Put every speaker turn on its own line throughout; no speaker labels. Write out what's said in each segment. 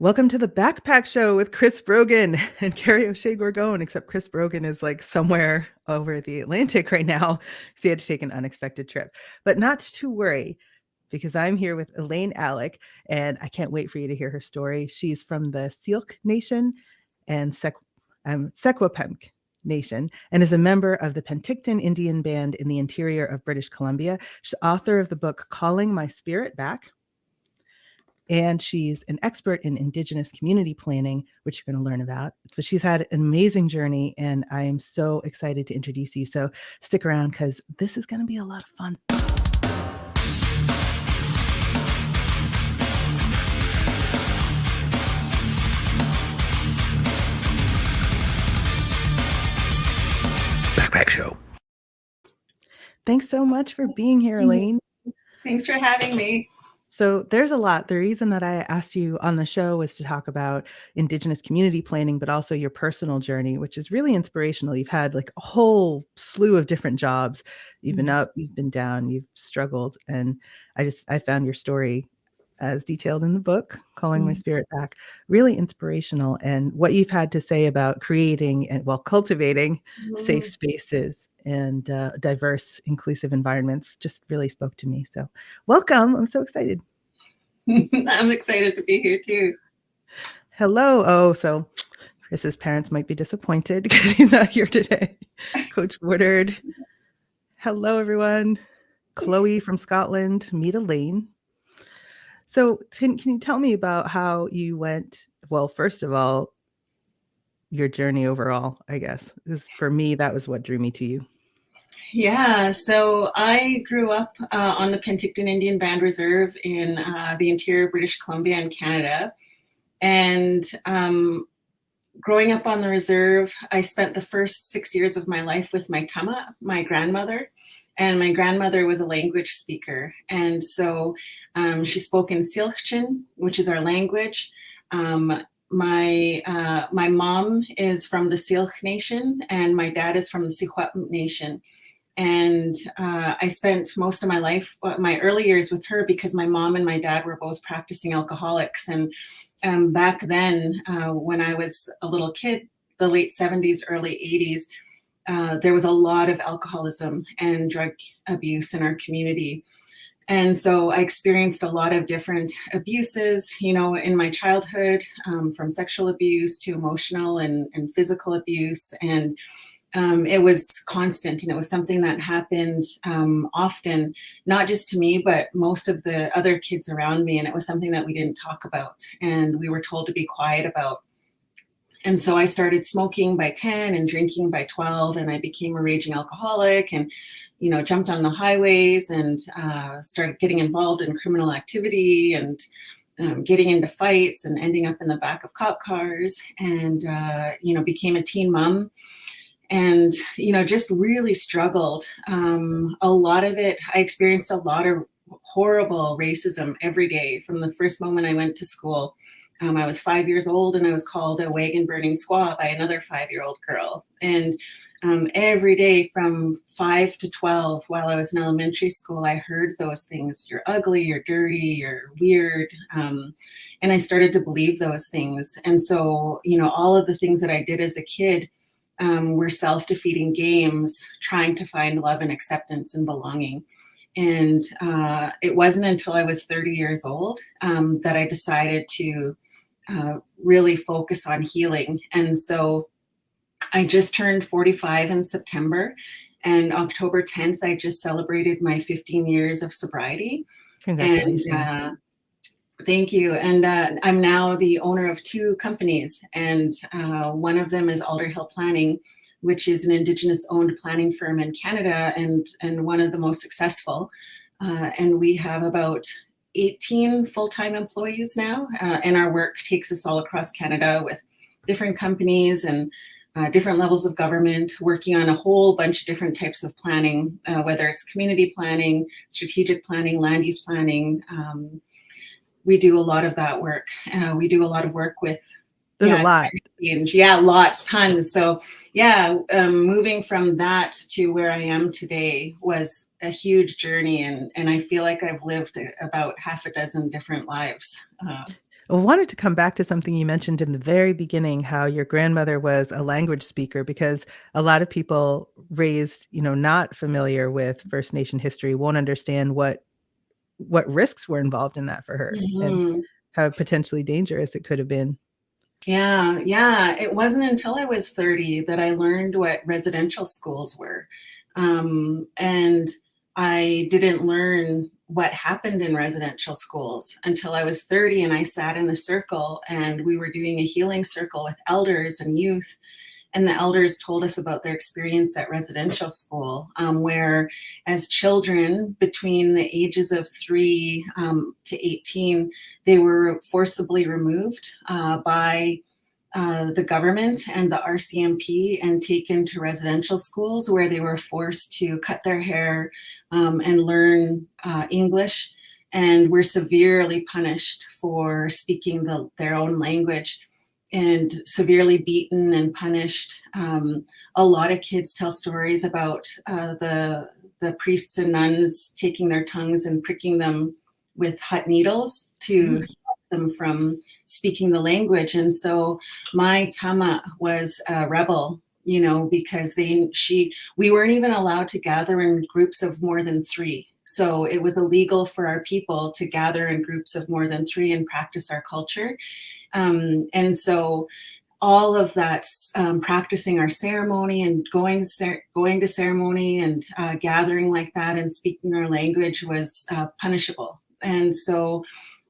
Welcome to the Backpack Show with Chris Brogan and Carrie O'Shea Gorgon, except Chris Brogan is like somewhere over the Atlantic right now because he had to take an unexpected trip. But not to worry, because I'm here with Elaine Alec, and I can't wait for you to hear her story. She's from the Syilx Nation and Secwepemc Nation and is a member of the Penticton Indian Band in the interior of British Columbia. She's author of the book Calling My Spirit Back, and she's an expert in Indigenous community planning, which you're going to learn about. But she's had an amazing journey, and I am so excited to introduce you. So stick around because this is going to be a lot of fun. Backpack Show. Thanks so much for being here, Elaine.
Thanks for having me.
So there's a lot. The reason that I asked you on the show was to talk about Indigenous community planning, but also your personal journey, which is really inspirational. You've had like a whole slew of different jobs. You've been up, you've been down, you've struggled. And I found your story as detailed in the book, Calling My Spirit Back, really inspirational. And what you've had to say about creating and cultivating safe spaces and diverse, inclusive environments just really spoke to me. So welcome. I'm so excited.
I'm excited to be here too.
Hello. Oh, so Chris's parents might be disappointed because he's not here today. Coach Woodard. Hello, everyone. Chloe from Scotland. Meet Elaine. So can you tell me about how you went? Well, first of all, your journey overall, I guess. For me, that was what drew me to you.
Yeah, so I grew up on the Penticton Indian Band Reserve in the interior of British Columbia in Canada. And growing up on the reserve, I spent the first 6 years of my life with my tama, my grandmother. And my grandmother was a language speaker. And so she spoke in Syilx, which is our language. My mom is from the Syilx Nation, and my dad is from the Secwepemc Nation. And I spent most of my life, my early years with her because my mom and my dad were both practicing alcoholics. And back then, when I was a little kid, the late 70s, early 80s, there was a lot of alcoholism and drug abuse in our community. And so I experienced a lot of different abuses, in my childhood, from sexual abuse to emotional and physical abuse. And it was constant, and it was something that happened often, not just to me, but most of the other kids around me. And it was something that we didn't talk about and we were told to be quiet about. And so I started smoking by 10 and drinking by 12, and I became a raging alcoholic and, jumped on the highways and started getting involved in criminal activity and getting into fights and ending up in the back of cop cars and, became a teen mom. And, just really struggled. A lot of it, I experienced a lot of horrible racism every day from the first moment I went to school. I was 5 years old and I was called a wagon burning squaw by another 5-year-old girl. And every day from 5 to 12 while I was in elementary school, I heard those things. You're ugly, you're dirty, you're weird. And I started to believe those things. And so, all of the things that I did as a kid were self-defeating games trying to find love and acceptance and belonging. And it wasn't until I was 30 years old that I decided to really focus on healing. And so I just turned 45 in September, and October 10th, I just celebrated my 15 years of sobriety.
Congratulations.
And thank you. And I'm now the owner of 2 companies, and one of them is Alderhill Planning, which is an Indigenous-owned planning firm in Canada and one of the most successful. And we have about 18 full-time employees now, and our work takes us all across Canada with different companies and different levels of government, working on a whole bunch of different types of planning, whether it's community planning, strategic planning, land use planning. We do a lot of that work. We do a lot of work with
There's a
Yeah,
lot.
change. Yeah, lots, tons. So yeah, moving from that to where I am today was a huge journey, and I feel like I've lived about half a dozen different lives.
I wanted to come back to something you mentioned in the very beginning, how your grandmother was a language speaker, because a lot of people raised, not familiar with First Nation history won't understand what risks were involved in that for her and
Mhm.
how potentially dangerous it could have been.
Yeah, yeah. It wasn't until I was 30 that I learned what residential schools were. And I didn't learn what happened in residential schools until I was 30, and I sat in a circle and we were doing a healing circle with elders and youth, and the elders told us about their experience at residential school, where as children between the ages of 3 to 18, they were forcibly removed by the government and the RCMP and taken to residential schools where they were forced to cut their hair and learn English, and were severely punished for speaking their own language, and severely beaten and punished. A lot of kids tell stories about the priests and nuns taking their tongues and pricking them with hot needles to stop them from speaking the language. And so my tama was a rebel, because we weren't even allowed to gather in groups of more than 3. So it was illegal for our people to gather in groups of more than 3 and practice our culture. And so all of that, practicing our ceremony and going to ceremony and gathering like that and speaking our language was punishable. And so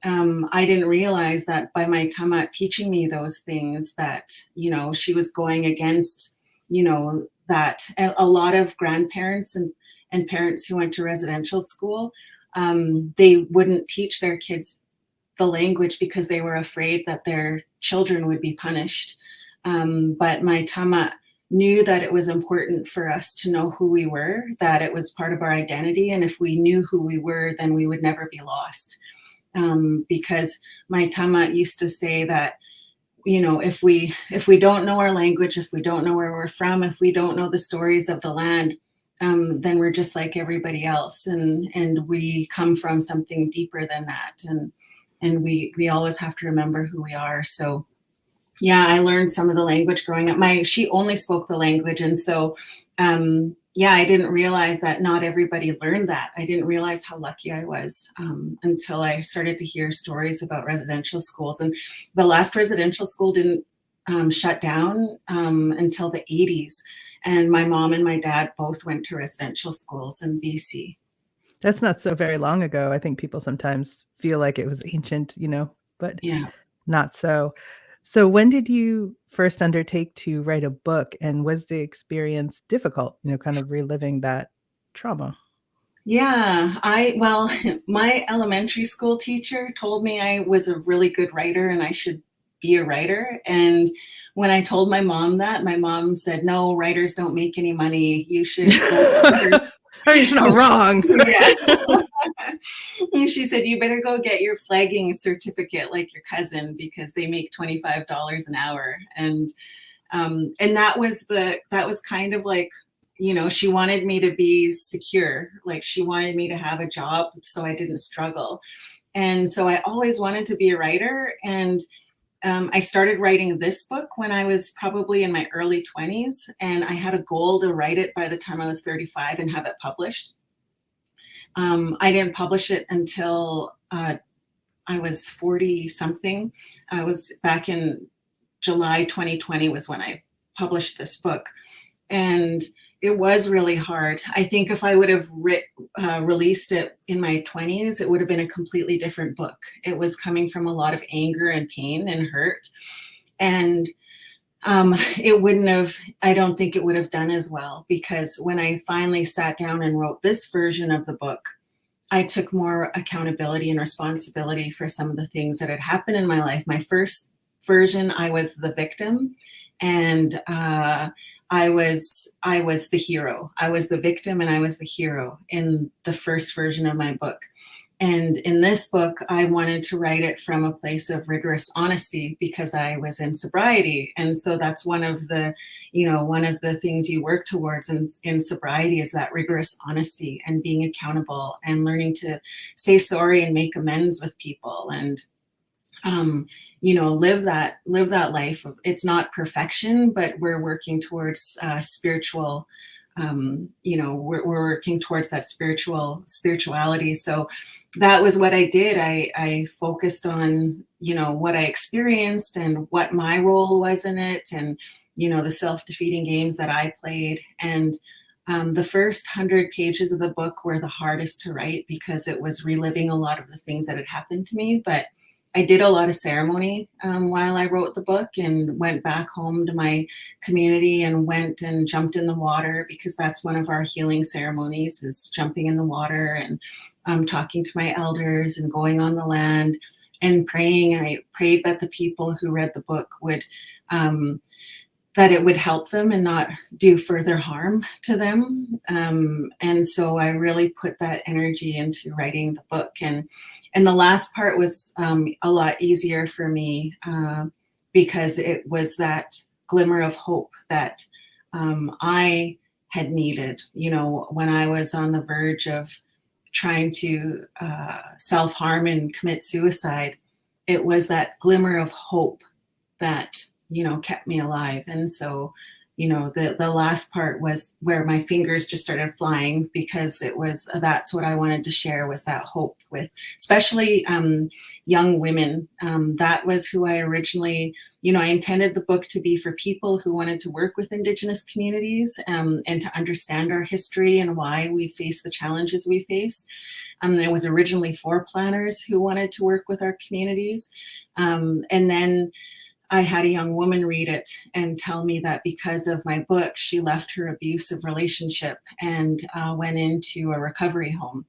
I didn't realize that by my tama teaching me those things that, she was going against, that a lot of grandparents and parents who went to residential school, they wouldn't teach their kids the language because they were afraid that their children would be punished. But my tama knew that it was important for us to know who we were, that it was part of our identity. And if we knew who we were, then we would never be lost. Because my tama used to say that, if we don't know our language, if we don't know where we're from, if we don't know the stories of the land, then we're just like everybody else, and we come from something deeper than that, and we always have to remember who we are. So yeah, I learned some of the language growing up. She only spoke the language, and so yeah, I didn't realize that not everybody learned that. I didn't realize how lucky I was until I started to hear stories about residential schools. And the last residential school didn't shut down until the 80s. And my mom and my dad both went to residential schools in BC.
That's not so very long ago. I think people sometimes feel like it was ancient, but
Yeah.
not so. So when did you first undertake to write a book, and was the experience difficult, kind of reliving that trauma?
Yeah, well, my elementary school teacher told me I was a really good writer and I should be a writer. And when I told my mom that, my mom said, "No, writers don't make any money. You should go."
I mean, she's not wrong.
Yeah. And she said, "You better go get your flagging certificate like your cousin because they make $25 an hour." And that was kind of like, she wanted me to be secure, like she wanted me to have a job so I didn't struggle. And so I always wanted to be a writer, and I started writing this book when I was probably in my early 20s, and I had a goal to write it by the time I was 35 and have it published. I didn't publish it until I was 40 something. I was back in July 2020 was when I published this book. And it was really hard. I think if I would have released it in my 20s, it would have been a completely different book. It was coming from a lot of anger and pain and hurt. And I don't think it would have done as well, because when I finally sat down and wrote this version of the book, I took more accountability and responsibility for some of the things that had happened in my life. My first version, I was the victim, and I was the hero. I was the victim and I was the hero in the first version of my book. And in this book, I wanted to write it from a place of rigorous honesty because I was in sobriety. And so that's one of the, one of the things you work towards in sobriety is that rigorous honesty and being accountable and learning to say sorry and make amends with people and, live that life. It's not perfection, but we're working towards spiritual, we're working towards that spirituality. So that was what I did. I focused on, what I experienced and what my role was in it and, the self-defeating games that I played. And the first 100 pages of the book were the hardest to write because it was reliving a lot of the things that had happened to me. But I did a lot of ceremony while I wrote the book and went back home to my community and went and jumped in the water because that's one of our healing ceremonies is jumping in the water and talking to my elders and going on the land and praying. I prayed that the people who read the book would, that it would help them and not do further harm to them. And so I really put that energy into writing the book. And the last part was a lot easier for me because it was that glimmer of hope that I had needed, when I was on the verge of trying to self-harm and commit suicide. It was that glimmer of hope that kept me alive. And so, the last part was where my fingers just started flying because that's what I wanted to share was that hope with, especially young women. That was who I originally, I intended the book to be for people who wanted to work with Indigenous communities and to understand our history and why we face the challenges we face. It was originally for planners who wanted to work with our communities. And then I had a young woman read it and tell me that because of my book, she left her abusive relationship and went into a recovery home.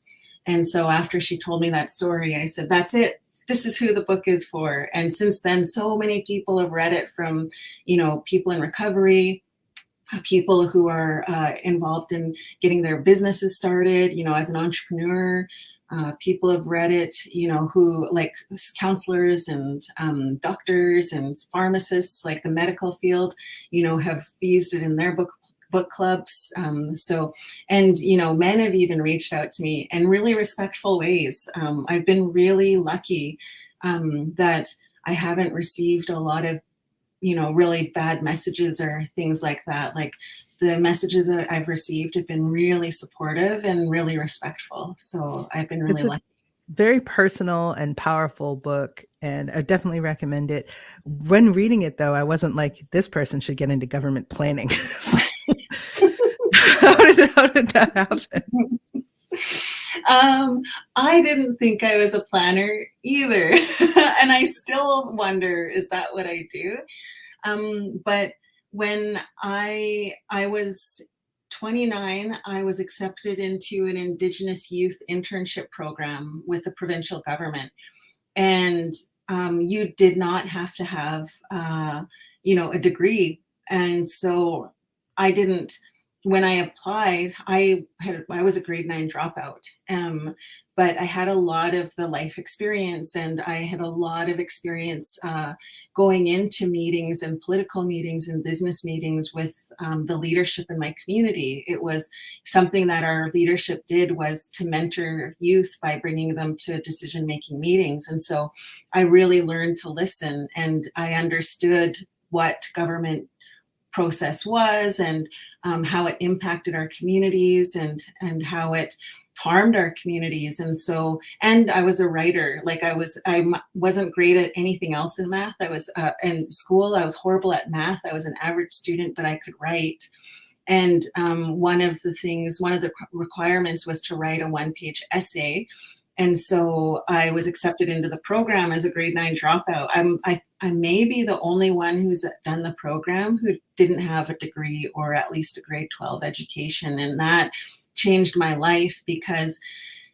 And so after she told me that story, I said, that's it. This is who the book is for. And since then, so many people have read it from, people in recovery, people who are involved in getting their businesses started, as an entrepreneur. People have read it, who like counselors and doctors and pharmacists, like the medical field, have used it in their book clubs. And men have even reached out to me in really respectful ways. I've been really lucky that I haven't received a lot of, really bad messages or things like that. Like the messages that I've received have been really supportive and really respectful. So I've been really lucky.
Very personal and powerful book, and I definitely recommend it. When reading it, though, I wasn't like, this person should get into government planning. How did that happen?
I didn't think I was a planner either. And I still wonder, is that what I do? But when I was 29, I was accepted into an Indigenous youth internship program with the provincial government. And you did not have to have, a degree. And so I didn't, when I applied, I was a grade 9 dropout, but I had a lot of the life experience and I had a lot of experience going into meetings and political meetings and business meetings with the leadership in my community. It was something that our leadership did was to mentor youth by bringing them to decision-making meetings. And so I really learned to listen and I understood what government process was and how it impacted our communities and how it harmed our communities. And so, and I was a writer. Like I wasn't great at anything else in math. I was in school, I was horrible at math. I was an average student, but I could write. And one of the requirements was to write a 1-page essay. And so I was accepted into the program as a grade 9 dropout. I may be the only one who's done the program who didn't have a degree or at least a grade 12 education. And that changed my life because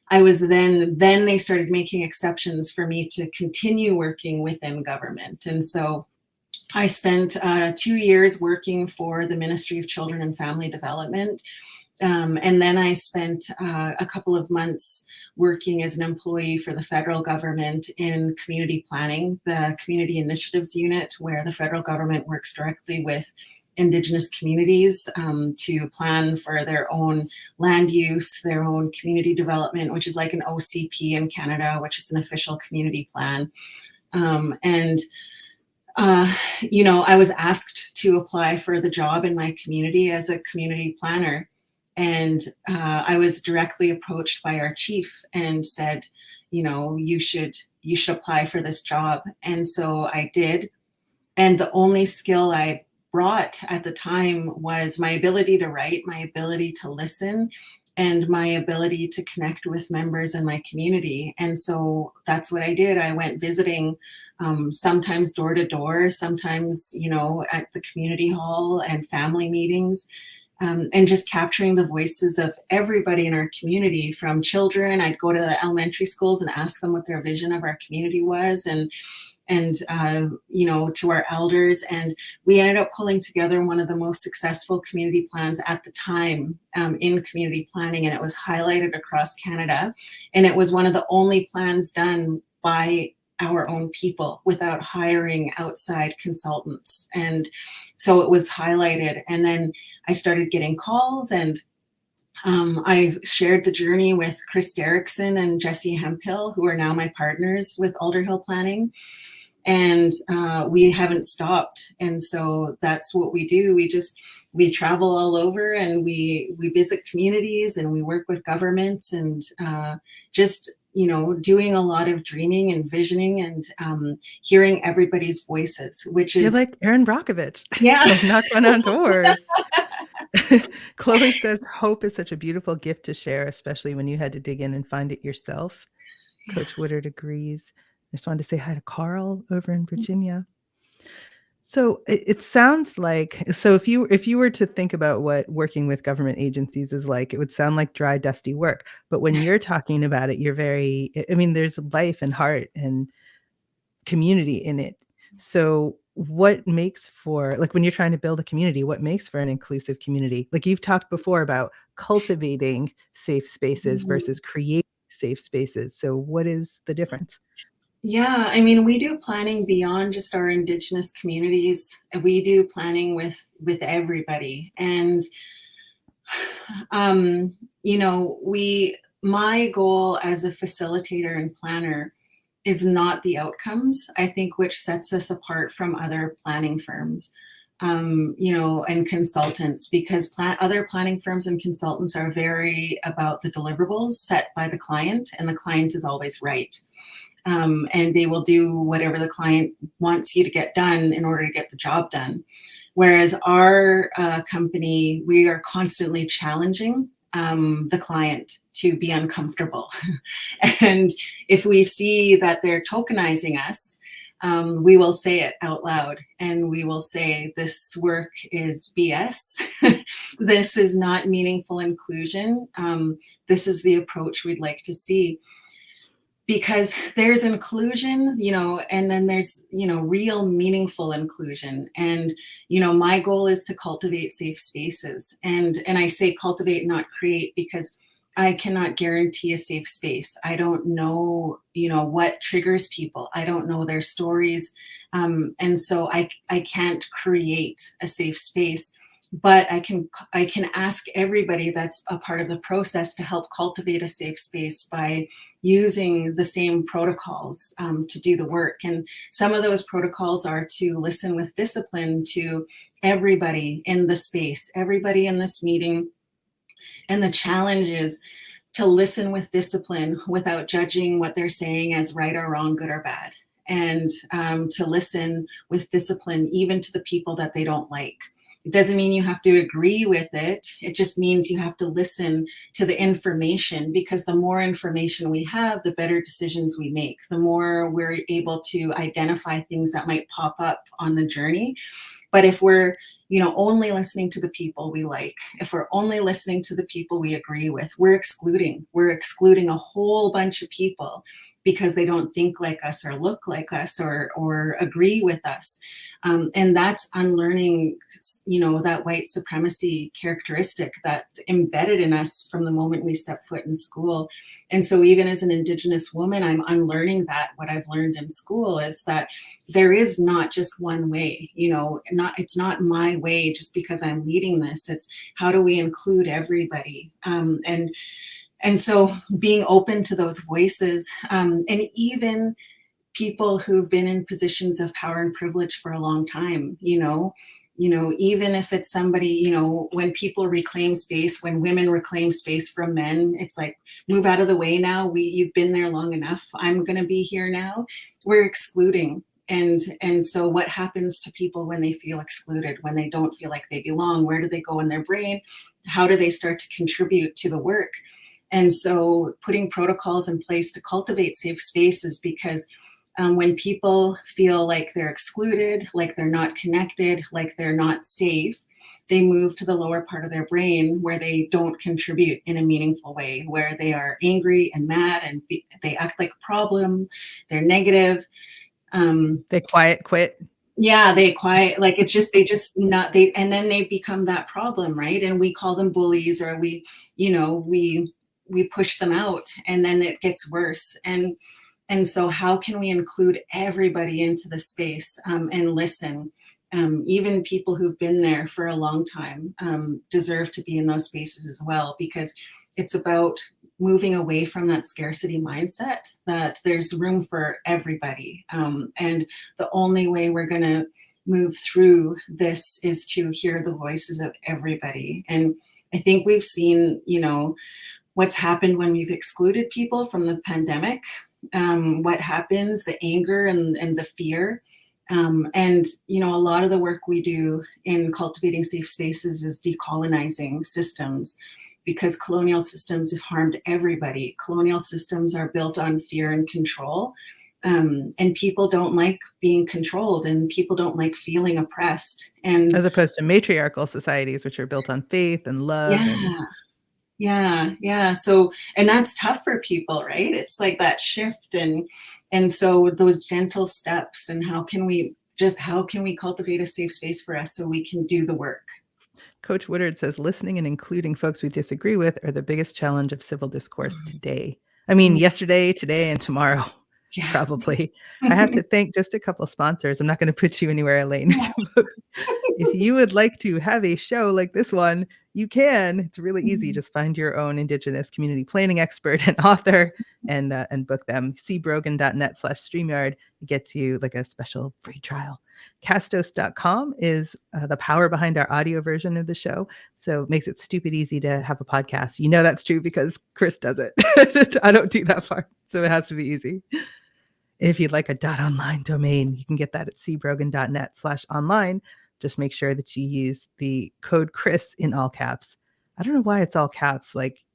I was then they started making exceptions for me to continue working within government. And so I spent 2 years working for the Ministry of Children and Family Development. And then I spent a couple of months working as an employee for the federal government in community planning, the Community Initiatives Unit, where the federal government works directly with Indigenous communities to plan for their own land use, their own community development, which is like an OCP in Canada, which is an official community plan. I was asked to apply for the job in my community as a community planner. And I was directly approached by our chief and said, you should apply for this job. And so I did. And the only skill I brought at the time was my ability to write, my ability to listen, and my ability to connect with members in my community. And so that's what I did. I went visiting, sometimes door to door, sometimes, at the community hall and family meetings, and just capturing the voices of everybody in our community, from children. I'd go to the elementary schools and ask them what their vision of our community was, and to our elders. And we ended up pulling together one of the most successful community plans at the time in community planning, and it was highlighted across Canada. And it was one of the only plans done by our own people without hiring outside consultants. And so it was highlighted. And then I started getting calls, and I shared the journey with Chris Derickson and Jessie Hemphill, who are now my partners with Alderhill Planning. And we haven't stopped. And so that's what we do. We travel all over, and we visit communities, and we work with governments, and doing a lot of dreaming and visioning, and hearing everybody's voices, which is...
You're like Erin Brockovich.
Yeah.
Knocking on doors. Chloe says, hope is such a beautiful gift to share, especially when you had to dig in and find it yourself. Yeah. Coach Woodard agrees. I just wanted to say hi to Carl over in Virginia. So it sounds like, so if you were to think about what working with government agencies is like, it would sound like dry, dusty work. But when you're talking about it, there's life and heart and community in it. So what makes for, like, when you're trying to build a community, what makes for an inclusive community? Like, you've talked before about cultivating safe spaces versus creating safe spaces. So what is the difference?
Yeah, we do planning beyond just our Indigenous communities. We do planning with everybody. And, my goal as a facilitator and planner is not the outcomes, I think, which sets us apart from other planning firms, and consultants, because other planning firms and consultants are very about the deliverables set by the client, and the client is always right. And they will do whatever the client wants you to get done in order to get the job done. Whereas our company, we are constantly challenging the client to be uncomfortable. And if we see that they're tokenizing us, we will say it out loud, and we will say, this work is BS. This is not meaningful inclusion. This is the approach we'd like to see. Because there's inclusion, and then there's, real meaningful inclusion. And, my goal is to cultivate safe spaces. And I say cultivate, not create, because I cannot guarantee a safe space. I don't know, what triggers people. I don't know their stories. And so I can't create a safe space. But I can ask everybody that's a part of the process to help cultivate a safe space by using the same protocols to do the work. And some of those protocols are to listen with discipline to everybody in the space, everybody in this meeting. And the challenge is to listen with discipline without judging what they're saying as right or wrong, good or bad. And to listen with discipline even to the people that they don't like. It doesn't mean you have to agree with it. It just means you have to listen to the information, because the more information we have, the better decisions we make. The more we're able to identify things that might pop up on the journey. But if we're, only listening to the people we like, if we're only listening to the people we agree with, we're excluding a whole bunch of people because they don't think like us or look like us or agree with us. And that's unlearning, that white supremacy characteristic that's embedded in us from the moment we step foot in school. And so even as an Indigenous woman, I'm unlearning that. What I've learned in school is that there is not just one way, it's not my way just because I'm leading this. It's how do we include everybody? And so being open to those voices, and even people who've been in positions of power and privilege for a long time, even if it's somebody, when people reclaim space, when women reclaim space from men, it's like, move out of the way now. You've been there long enough. I'm going to be here now. We're excluding. And so what happens to people when they feel excluded, when they don't feel like they belong? Where do they go in their brain? How do they start to contribute to the work? And so putting protocols in place to cultivate safe spaces, because when people feel like they're excluded, like they're not connected, like they're not safe, they move to the lower part of their brain where they don't contribute in a meaningful way, where they are angry and mad and they act like a problem, they're negative.
They quiet quit.
Yeah, they quiet, like it's just, and then they become that problem, right? And we call them bullies, or we push them out, and then it gets worse. And so how can we include everybody into the space, and listen? Even people who've been there for a long time deserve to be in those spaces as well, because it's about moving away from that scarcity mindset, that there's room for everybody. And the only way we're going to move through this is to hear the voices of everybody. And I think we've seen, what's happened when we've excluded people from the pandemic, what happens, the anger and the fear. And, a lot of the work we do in cultivating safe spaces is decolonizing systems, because colonial systems have harmed everybody. Colonial systems are built on fear and control. And people don't like being controlled, and people don't like feeling oppressed. And
as opposed to matriarchal societies, which are built on faith and love.
Yeah. So, and that's tough for people, right? It's like that shift. And so those gentle steps, and how can we cultivate a safe space for us so we can do the work?
Coach Woodard says listening and including folks we disagree with are the biggest challenge of civil discourse today. I mean, yesterday, today, and tomorrow, probably. I have to thank just a couple sponsors. I'm not going to put you anywhere, Elaine. If you would like to have a show like this one, you can. It's really easy. Just find your own Indigenous community planning expert and author and book them. cbrogan.net/StreamYard gets you like a special free trial. Castos.com is the power behind our audio version of the show. So it makes it stupid easy to have a podcast. That's true because Chris does it. I don't do that part. So it has to be easy. If you'd like a .online domain, you can get that at cbrogan.net/online. Just make sure that you use the code Chris in all caps. I don't know why it's all caps, like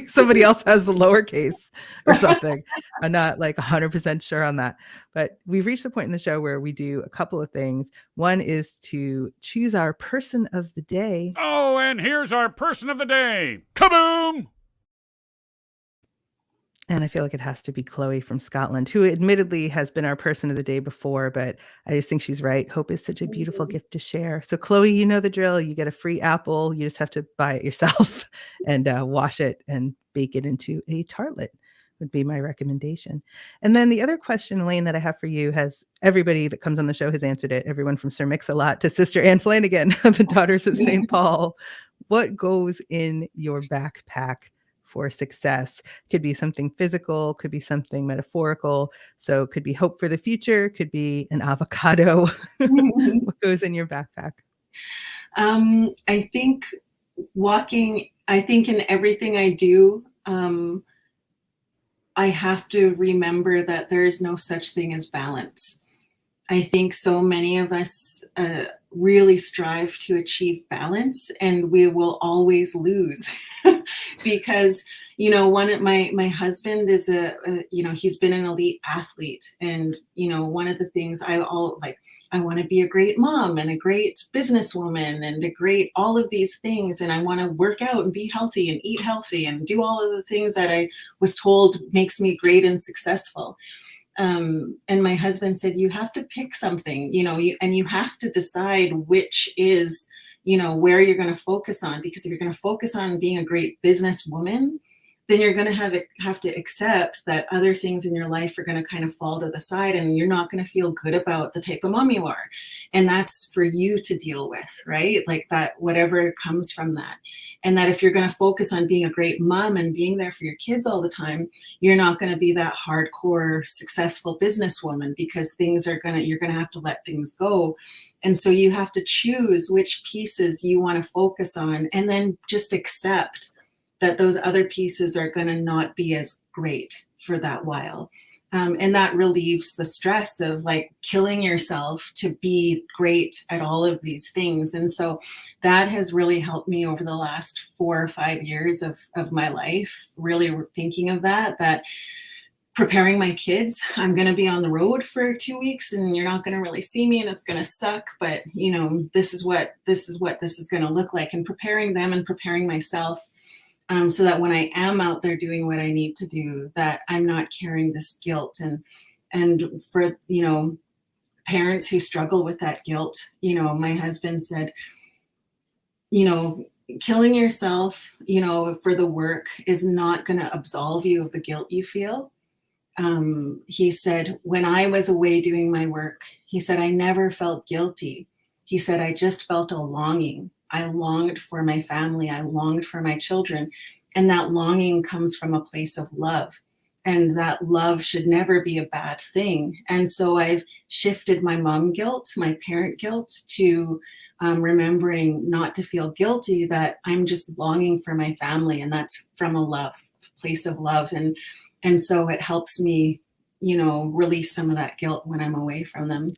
somebody else has the lowercase or something. I'm not like 100% sure on that. But we've reached the point in the show where we do a couple of things. One is to choose our person of the day.
Oh, and here's our person of the day. Kaboom!
And I feel like it has to be Chloe from Scotland, who admittedly has been our person of the day before, but I just think she's right. Hope is such a beautiful gift to share. So Chloe, you know the drill. You get a free apple. You just have to buy it yourself and wash it and bake it into a tartlet would be my recommendation. And then the other question, Elaine, that I have for you has everybody that comes on the show has answered it. Everyone from Sir Mix-a-Lot to Sister Anne Flanagan, the Daughters of St. Paul. What goes in your backpack for success? Could be something physical, could be something metaphorical. So it could be hope for the future, could be an avocado. What goes in your backpack?
I think in everything I do, I have to remember that there is no such thing as balance. I think so many of us really strive to achieve balance, and we will always lose because one of my husband is he's been an elite athlete, and one of the things I want to be a great mom and a great businesswoman and a great all of these things, and I want to work out and be healthy and eat healthy and do all of the things that I was told makes me great and successful. And my husband said, you have to pick something, and you have to decide which is, where you're going to focus on, because if you're going to focus on being a great businesswoman, then you're going to have to accept that other things in your life are going to kind of fall to the side, and you're not going to feel good about the type of mom you are. And that's for you to deal with, right? Like that, whatever comes from that. And that if you're going to focus on being a great mom and being there for your kids all the time, you're not going to be that hardcore, successful businesswoman, because you're going to have to let things go. And so you have to choose which pieces you want to focus on, and then just accept that those other pieces are going to not be as great for that while. And that relieves the stress of like killing yourself to be great at all of these things. And so that has really helped me over the last 4 or 5 years of my life, really thinking of that preparing my kids. I'm going to be on the road for 2 weeks, and you're not going to really see me, and it's going to suck, but this is what this is going to look like, and preparing them and preparing myself, so that when I am out there doing what I need to do, that I'm not carrying this guilt. And for, parents who struggle with that guilt, my husband said, killing yourself, for the work is not going to absolve you of the guilt you feel. He said, when I was away doing my work, he said, I never felt guilty. He said, I just felt a longing. I longed for my family. I longed for my children. And that longing comes from a place of love. And that love should never be a bad thing. And so I've shifted my mom guilt, my parent guilt, to remembering not to feel guilty, that I'm just longing for my family. And that's from a place of love. And so it helps me, release some of that guilt when I'm away from them.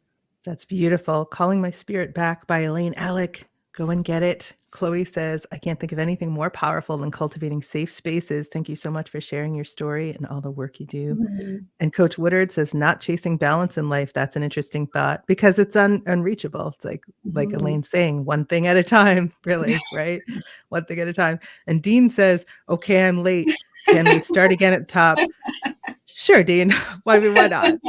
That's beautiful. Calling My Spirit Back by Elaine Alec. Go and get it. Chloe says, I can't think of anything more powerful than cultivating safe spaces. Thank you so much for sharing your story and all the work you do. Mm-hmm. And Coach Woodard says, not chasing balance in life. That's an interesting thought, because it's unreachable. It's like Elaine's saying, one thing at a time, really, right? One thing at a time. And Dean says, okay, I'm late. Can we start again at the top? Sure, Dean. Why not?